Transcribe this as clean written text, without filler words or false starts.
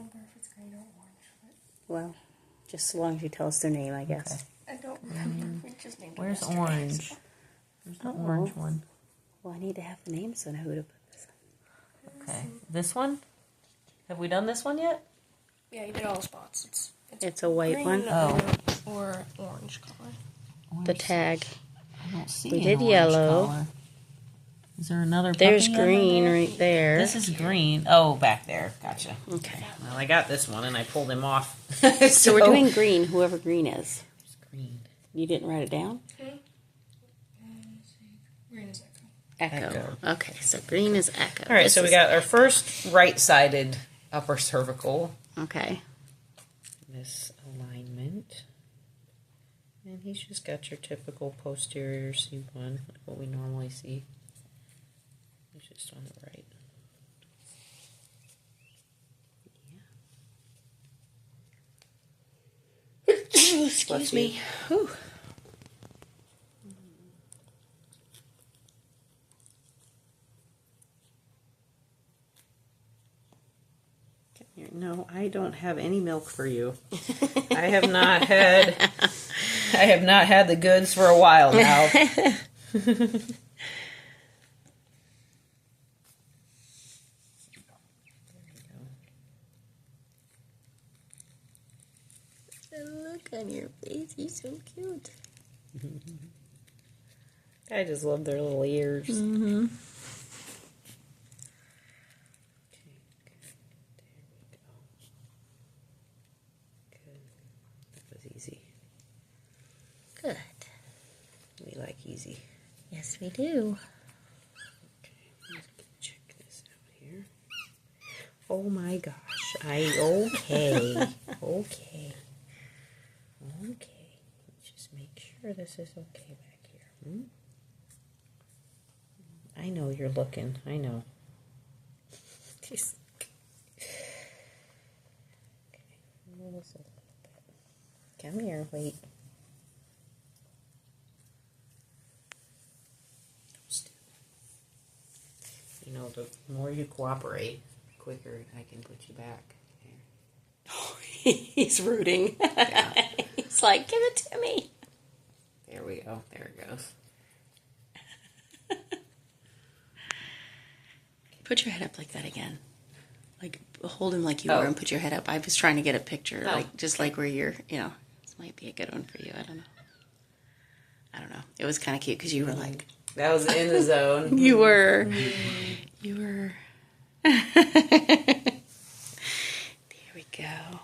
remember if it's green or orange. Well, just as long as you tell us their name, I guess. Okay. I don't remember. We just named Where's them orange? Where's the orange one? Well, I need to have the name so I know who to put this on. Okay. This one? Have we done this one yet? Yeah, you did all the spots. It's a white green one. Oh. Or orange color. Orange. The tag. I don't see We an did orange yellow. color. Is there another There's puppy under green there? right there. This is green. Oh, back there. Gotcha. Okay. Well, I got this one and I pulled him off. So we're doing green, whoever green is. It's green. You didn't write it down? Green is Ekko. Echo. Okay, so green is Echo. All right, This so we is- got our first right-sided upper cervical. Okay. This alignment. And he's just got your typical posterior C1, like what we normally see. He's just on the right. Excuse me. Whew. Come here. No, I don't have any milk for you. I have not had the goods for a while now. The look on your face, you're so cute. I just love their little ears. Mm-hmm. Okay, good. There we go. Good. That was easy. Good. We like easy. Yes, we do. Okay, let's check this out here. Oh my gosh. Okay. Okay. Let's just make sure this is okay back here. I know you're looking. I know. Just... Okay. Move this a little bit. Come here. Wait. You know, the more you cooperate, the quicker I can put you back. He's rooting. Yeah. He's like, give it to me. There we go. There it goes. Put your head up like that again. Like, hold him like you Oh. were and put your head up. I was trying to get a picture, Oh. like, just like where you're, this might be a good one for you. I don't know. It was kind of cute because you were like, That was in the zone. you were. There we go.